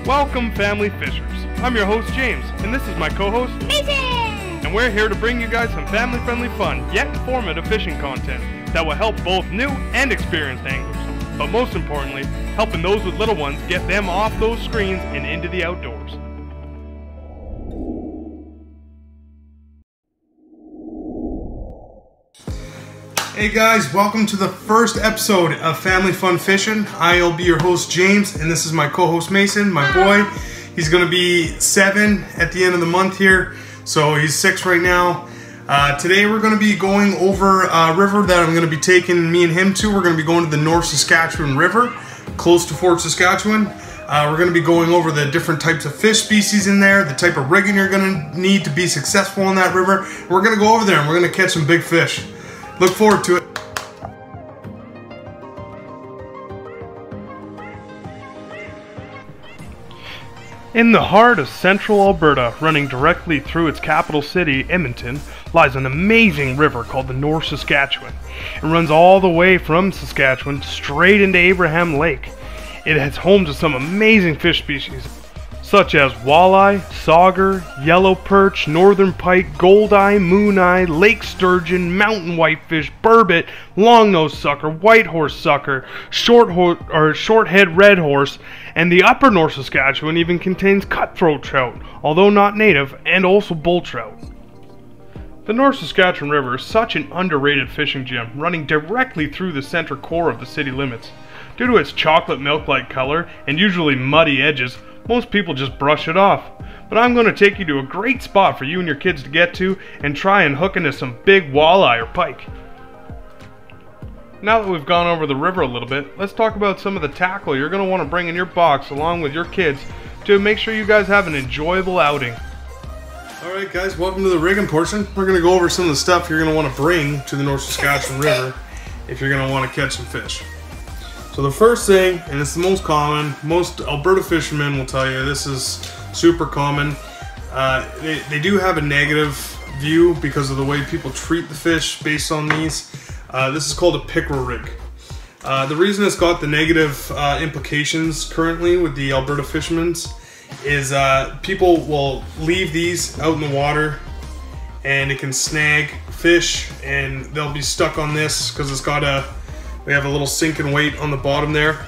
Welcome, family fishers. I'm your host, James, and this is my co-host, Mason! And we're here to bring you guys some family-friendly fun, yet informative fishing content that will help both new and experienced anglers. But most importantly, helping those with little ones get them off those screens and into the outdoors. Hey guys, welcome to the first episode of Family Fun Fishing. I'll be your host James, and this is my co-host Mason, my boy. He's gonna be 7 at the end of the month here, so he's 6 right now. Today we're gonna be going over a river that I'm gonna be taking me and him to. We're gonna be going to the North Saskatchewan River, close to Fort Saskatchewan. We're gonna be going over the different types of fish species in there, the type of rigging you're gonna need to be successful in that river. We're gonna go over there and we're gonna catch some big fish. Look forward to it. In the heart of central Alberta, running directly through its capital city, Edmonton, lies an amazing river called the North Saskatchewan. It runs all the way from Saskatchewan straight into Abraham Lake. It has home to some amazing fish species, such as walleye, sauger, yellow perch, northern pike, goldeye, mooneye, lake sturgeon, mountain whitefish, burbot, longnose sucker, whitehorse sucker, short-head red horse, and the upper North Saskatchewan even contains cutthroat trout, although not native, and also bull trout. The North Saskatchewan River is such an underrated fishing gem, running directly through the center core of the city limits. Due to its chocolate milk-like color and usually muddy edges, most people just brush it off. But I'm going to take you to a great spot for you and your kids to get to and try and hook into some big walleye or pike. Now that we've gone over the river a little bit, let's talk about some of the tackle you're going to want to bring in your box along with your kids to make sure you guys have an enjoyable outing. Alright guys, welcome to the rigging portion. We're going to go over some of the stuff you're going to want to bring to the North Saskatchewan River if you're going to want to catch some fish. So the first thing, and it's the most common, most Alberta fishermen will tell you this is super common. They do have a negative view because of the way people treat the fish based on these. This is called a Pickerel Rig. The reason it's got the negative implications currently with the Alberta fishermen is people will leave these out in the water and it can snag fish and they'll be stuck on this because it's got we have a little sinking weight on the bottom there.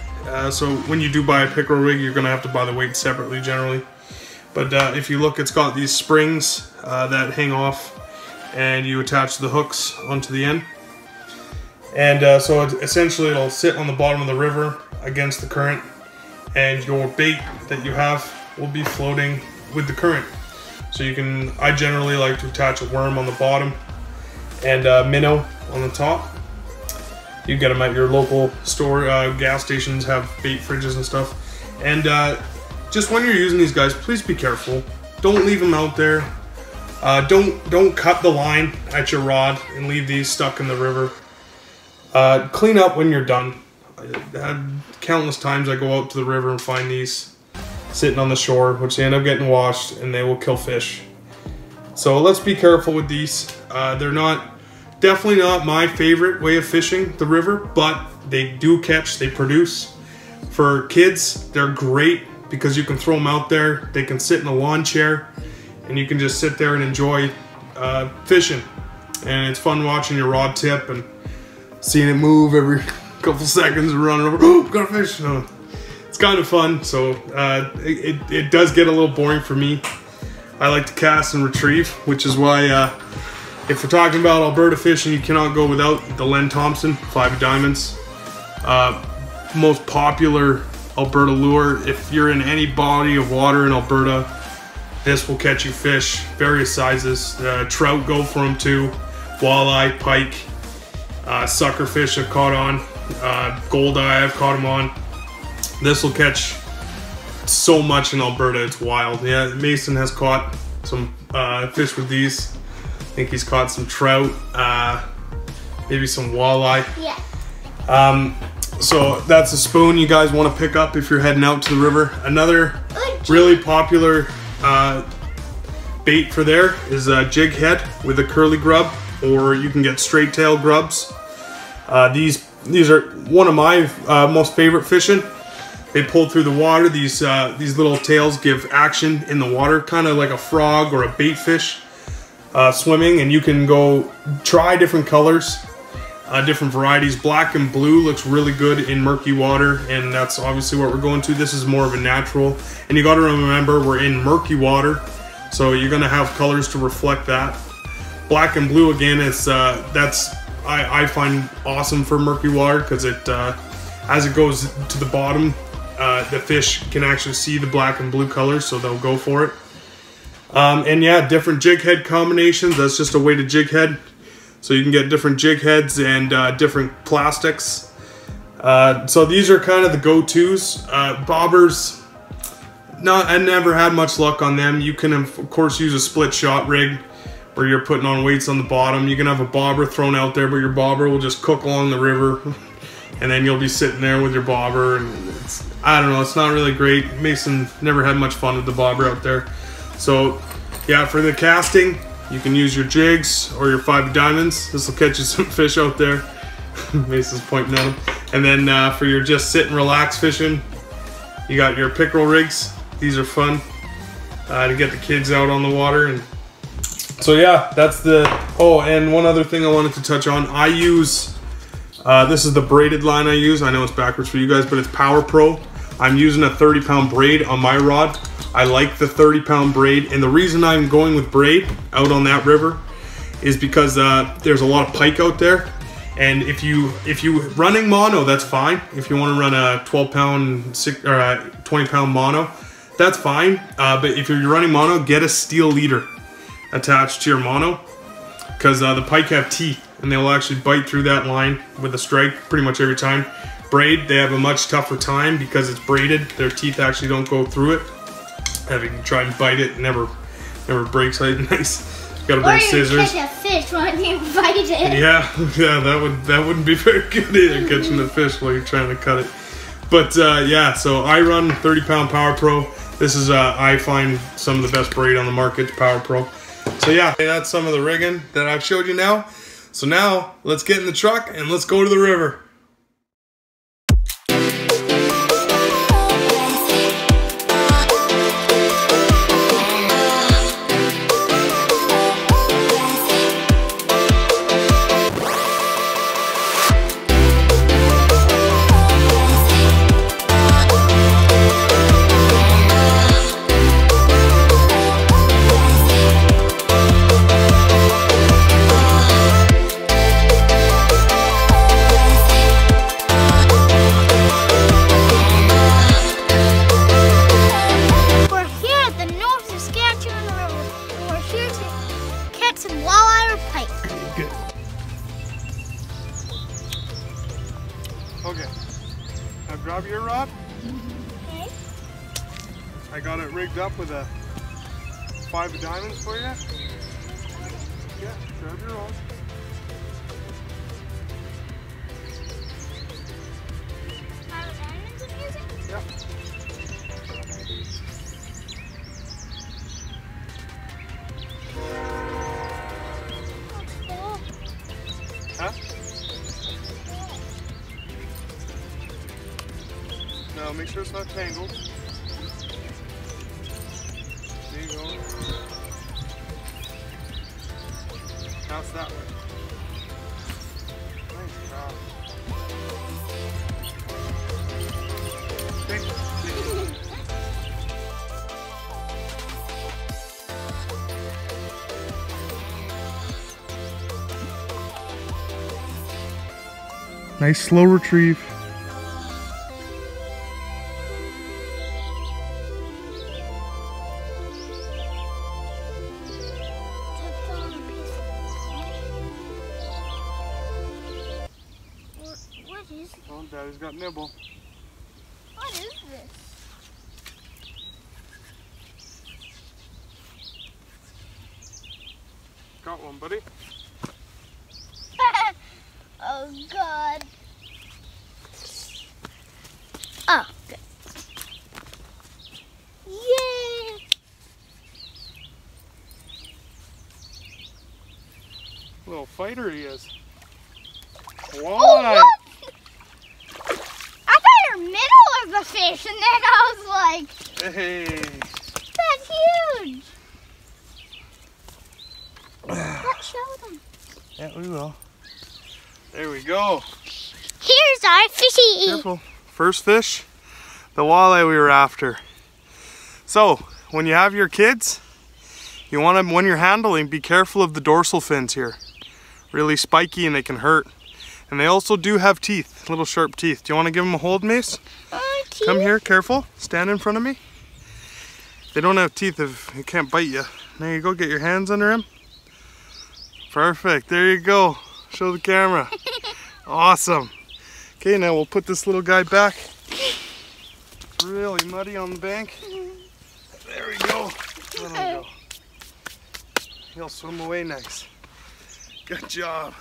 So when you do buy a pickerel rig, you're gonna have to buy the weight separately generally. But if you look, it's got these springs that hang off and you attach the hooks onto the end. And so essentially it'll sit on the bottom of the river against the current and your bait that you have will be floating with the current. So you can, I generally like to attach a worm on the bottom and a minnow on the top. You get them at your local store, gas stations have bait fridges and stuff. And just when you're using these guys, please be careful. Don't leave them out there. Don't cut the line at your rod and leave these stuck in the river. Clean up when you're done. Countless times I go out to the river and find these sitting on the shore, which they end up getting washed and they will kill fish. So let's be careful with these. They're definitely not my favorite way of fishing the river, but they do catch, they produce. For kids, they're great because you can throw them out there. They can sit in a lawn chair and you can just sit there and enjoy fishing. And it's fun watching your rod tip and seeing it move every couple seconds and running over. Oh, got a fish. No. It's kind of fun, so it does get a little boring for me. I like to cast and retrieve, which is why if we're talking about Alberta fishing, you cannot go without the Len Thompson 5 diamonds. Most popular Alberta lure. If you're in any body of water in Alberta, this will catch you fish, various sizes. Trout go for them too. Walleye, pike, suckerfish I've caught on. Goldeye I've caught them on. This will catch so much in Alberta, it's wild. Yeah, Mason has caught some fish with these. I think he's caught some trout, maybe some walleye. Yeah. So that's a spoon you guys want to pick up if you're heading out to the river. Another really popular bait for there is a jig head with a curly grub, or you can get straight tail grubs. These are one of my most favorite fishing. They pull through the water. These little tails give action in the water, kind of like a frog or a bait fish swimming. And you can go try different colors, different varieties. Black and blue looks really good in murky water, and that's obviously what we're going to. This is more of a natural. And you got to remember, we're in murky water, so you're going to have colors to reflect that. Black and blue, again, is I find awesome for murky water, because it as it goes to the bottom, the fish can actually see the black and blue colors, so they'll go for it. And yeah, different jig head combinations. That's just a weighted jig head, so you can get different jig heads and different plastics. So these are kind of the go-tos. Bobbers, no, I never had much luck on them. You can of course use a split shot rig, where you're putting on weights on the bottom. You can have a bobber thrown out there, but your bobber will just cook along the river, and then you'll be sitting there with your bobber, and it's, I don't know, it's not really great. Mason never had much fun with the bobber out there. So yeah, for the casting, you can use your jigs or your 5 diamonds. This will catch you some fish out there. Mason's pointing at them. And then for your just sit and relax fishing, you got your pickerel rigs. These are fun to get the kids out on the water. And so yeah, that's the, oh, and one other thing I wanted to touch on. I use, this is the braided line I use. I know it's backwards for you guys, but it's Power Pro. I'm using a 30-pound braid on my rod. I like the 30-pound braid, and the reason I'm going with braid out on that river is because there's a lot of pike out there. And if you running mono, that's fine. If you want to run a 12-pound or a 20-pound mono, that's fine. But if you're running mono, get a steel leader attached to your mono, because the pike have teeth, and they will actually bite through that line with a strike pretty much every time. Braid, they have a much tougher time because it's braided. Their teeth actually don't go through it. Having to try and bite it, never breaks. Nice. Gotta bring scissors. Or you catch a fish while you bite it. Yeah, that wouldn't be very good either, catching the fish while you're trying to cut it. But yeah, so I run 30-pound Power Pro. This is I find some of the best braid on the market, Power Pro. So yeah, that's some of the rigging that I've showed you now. So now let's get in the truck and let's go to the river. Some walleye or pike. Good. Okay. Now grab your rod. Okay. I got it rigged up with a 5 of diamonds for you. Yeah, grab your rod. 5 of diamonds I'm using? Yep. Huh? No, make sure it's not tangled. There you go. Now it's that way. Nice job. Okay. Nice slow retrieve. What is this? Oh, Daddy's got nibble. What is this? Got one, buddy. Oh God. Oh, good. Yay! Little fighter he is. Walleye. Oh, what? I thought you're middle of the fish, and then I was like, Hey. that's huge. Let's show them. Yeah, we will. There we go. Here's our fishy. Careful. First fish, the walleye we were after. So, when you have your kids, you want to, when you're handling, be careful of the dorsal fins here. Really spiky and they can hurt. And they also do have teeth, little sharp teeth. Do you want to give them a hold, Mace? Come here, careful. Stand in front of me. They don't have teeth if they can't bite you. There you go, get your hands under him. Perfect, there you go. Show the camera. Awesome. Okay, now we'll put this little guy back. Really muddy on the bank. There we go. Let him go. He'll swim away nice. Good job.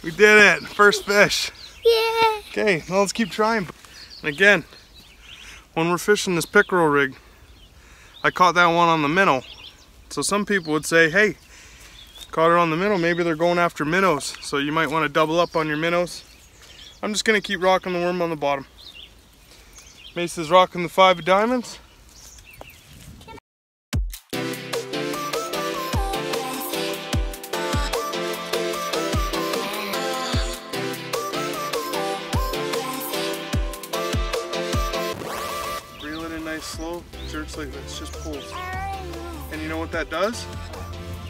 We did it. First fish. Yeah. Okay, well, let's keep trying. And again, when we're fishing this pickerel rig, I caught that one on the minnow. So some people would say, hey, caught it on the minnow, maybe they're going after minnows. So you might want to double up on your minnows. I'm just going to keep rocking the worm on the bottom. Mace is rocking the 5 of diamonds. Reel it in nice slow, jerks like this, just pulls. And you know what that does?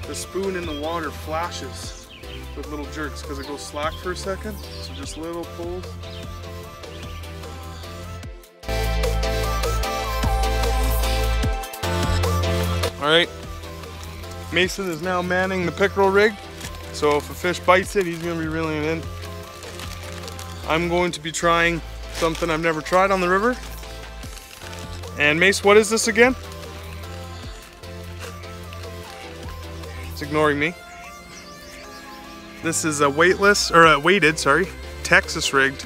The spoon in the water flashes with little jerks because it goes slack for a second. So just little pulls. Alright, Mason is now manning the pickerel rig. So if a fish bites it, he's going to be reeling it in. I'm going to be trying something I've never tried on the river. And Mace, what is this again? It's ignoring me. This is a weightless, or a weighted, sorry, Texas rigged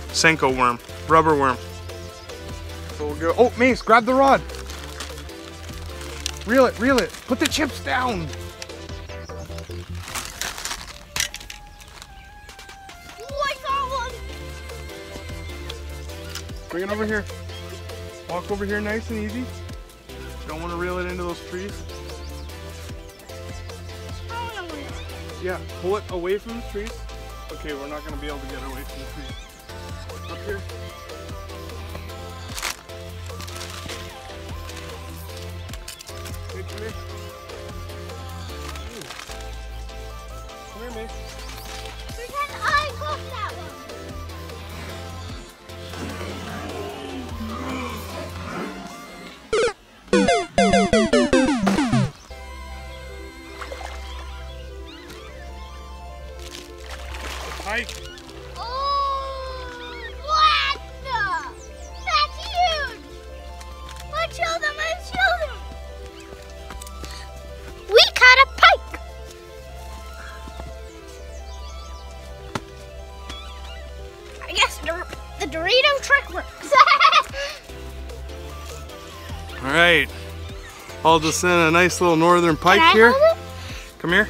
senko worm, rubber worm. So we'll go, oh Mace, grab the rod. Reel it, put the chips down. Oh, I saw one. Bring it over here. Walk over here nice and easy. Don't want to reel it into those trees. Yeah, pull it away from the trees. Okay, we're not going to be able to get away from the trees. Up here. Hey, come here. Come here, Mace. Pretend I caught that one. Pike. Oh, what the? That's huge. Let's show them, let's show them. We caught a pike. I guess the Dorito trick works. All right. I'll just send a nice little northern pike Can I here. hold it? Come here.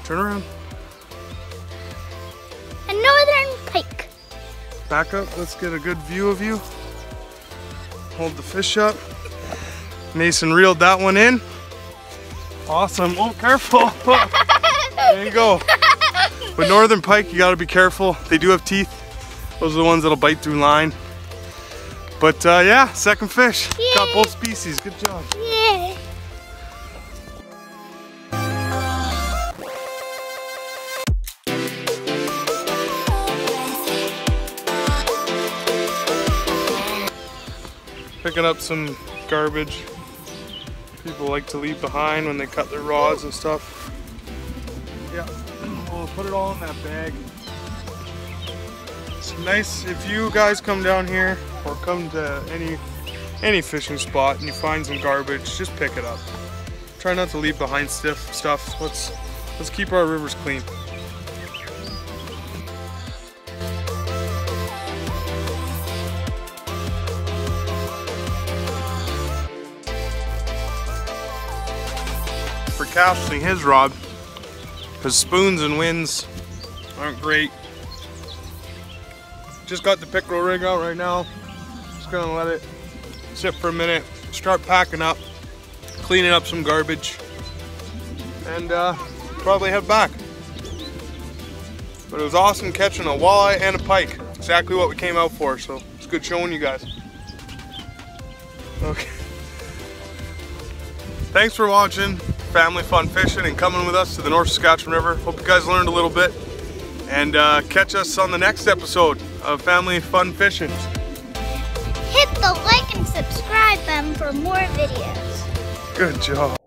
Turn around. A northern pike. Back up. Let's get a good view of you. Hold the fish up. Mason reeled that one in. Awesome. Oh, careful. There you go. With northern pike, you got to be careful. They do have teeth. Those are the ones that'll bite through line. But yeah, second fish. Yay. Got both species. Good job. Yeah. Picking up some garbage people like to leave behind when they cut their rods and stuff. Yeah, we'll put it all in that bag. It's nice if you guys come down here or come to any fishing spot and you find some garbage, just pick it up. Try not to leave behind stiff stuff. Let's keep our rivers clean. For casting his rod, because spoons and winds aren't great. just got the Pickerel Rig out right now. Just gonna let it sit for a minute, start packing up, cleaning up some garbage, and probably head back. But it was awesome catching a walleye and a pike. Exactly what we came out for, so it's good showing you guys. Okay. Thanks for watching Family Fun Fishing and coming with us to the North Saskatchewan River. Hope you guys learned a little bit. And catch us on the next episode of Family Fun Fishing. Hit the like and subscribe button for more videos. Good job.